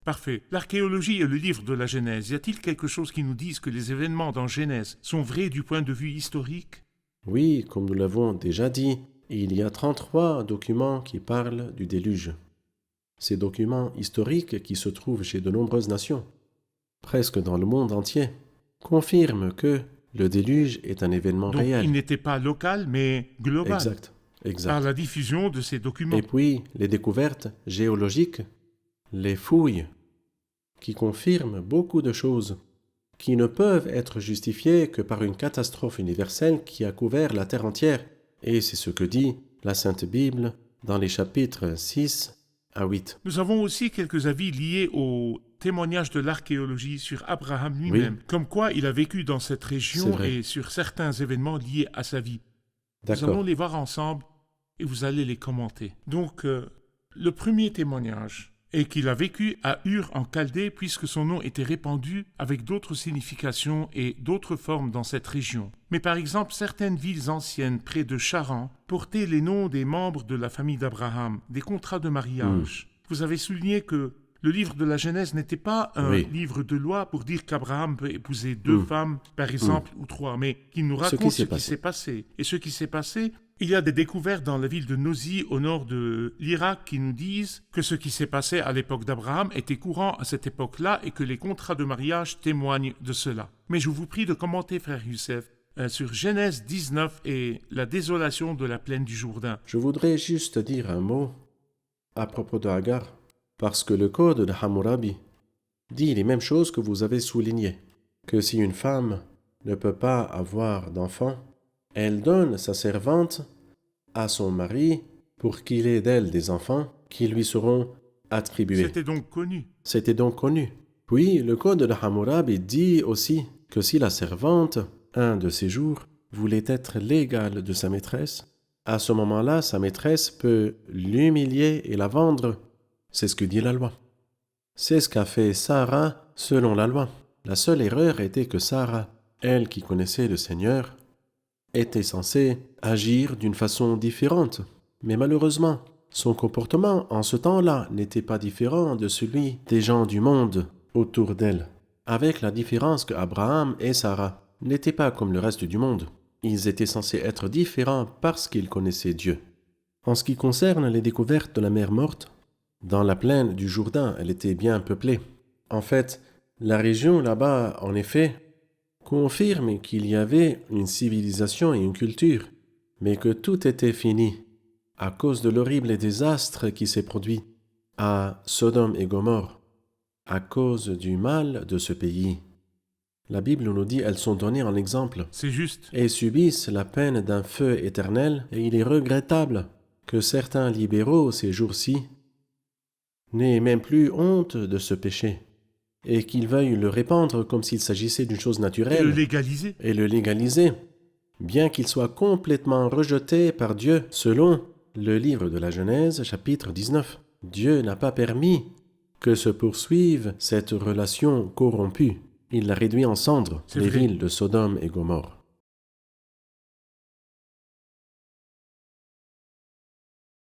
Parfait. L'archéologie est le livre de la Genèse. Y a-t-il quelque chose qui nous dise que les événements dans Genèse sont vrais du point de vue historique? Oui, comme nous l'avons déjà dit, il y a 33 documents qui parlent du déluge. Ces documents historiques qui se trouvent chez de nombreuses nations, presque dans le monde entier, confirment que le déluge est un événement Donc, réel. il n'était pas local, mais global. Exact, Par exact. la diffusion de ces documents. Et puis, les découvertes géologiques, les fouilles, qui confirment beaucoup de choses, qui ne peuvent être justifiées que par une catastrophe universelle qui a couvert la terre entière. Et c'est ce que dit la Sainte Bible dans les chapitres 6 à 8. Nous avons aussi quelques avis liés au témoignage de l'archéologie sur Abraham lui-même, comme quoi il a vécu dans cette C'est région vrai. et sur certains événements liés à sa vie. Nous allons D'accord. les voir ensemble et vous allez les commenter. Donc, le premier témoignage est qu'il a vécu à Ur en Chaldée puisque son nom était répandu avec d'autres significations et d'autres formes dans cette région. Mais par exemple, certaines villes anciennes près de Charan portaient les noms des membres de la famille d'Abraham, des contrats de mariage. Vous avez souligné que le livre de la Genèse n'était pas un Oui. livre de loi pour dire qu'Abraham peut épouser deux femmes, par exemple, ou trois, mais qu'il nous raconte ce qui s'est passé. Et ce qui s'est passé, il y a des découvertes dans la ville de Nosy, au nord de l'Irak, qui nous disent que ce qui s'est passé à l'époque d'Abraham était courant à cette époque-là et que les contrats de mariage témoignent de cela. Mais je vous prie de commenter, frère Youssef, sur Genèse 19 et la désolation de la plaine du Jourdain. Je voudrais juste dire un mot à propos de Hagar, parce que le code de Hammurabi dit les mêmes choses que vous avez soulignées, que si une femme ne peut pas avoir d'enfant, elle donne sa servante à son mari pour qu'il ait d'elle des enfants qui lui seront attribués. C'était donc connu. C'était donc connu. Puis le code de Hammurabi dit aussi que si la servante, un de ces jours, voulait être l'égale de sa maîtresse, à ce moment-là, sa maîtresse peut l'humilier et la vendre. C'est ce que dit la loi. C'est ce qu'a fait Sarah selon la loi. La seule erreur était que Sarah, elle qui connaissait le Seigneur, était censée agir d'une façon différente. Mais malheureusement, son comportement en ce temps-là n'était pas différent de celui des gens du monde autour d'elle, avec la différence que Abraham et Sarah n'étaient pas comme le reste du monde. Ils étaient censés être différents parce qu'ils connaissaient Dieu. En ce qui concerne les découvertes de la mer morte, dans la plaine du Jourdain, elle était bien peuplée. En fait, la région là-bas, en effet, confirme qu'il y avait une civilisation et une culture, mais que tout était fini à cause de l'horrible désastre qui s'est produit à Sodome et Gomorrhe, à cause du mal de ce pays. La Bible nous dit elles sont données en exemple C'est juste. et subissent la peine d'un feu éternel, et il est regrettable que certains libéraux ces jours-ci n'aient même plus honte de ce péché et qu'ils veuillent le répandre comme s'il s'agissait d'une chose Et le naturelle légaliser. et le légaliser, bien qu'il soit complètement rejeté par Dieu selon le livre de la Genèse, chapitre 19. Dieu n'a pas permis que se poursuive cette relation corrompue. Il l'a réduit en cendres, C'est les vrai. villes de Sodome et Gomorrhe.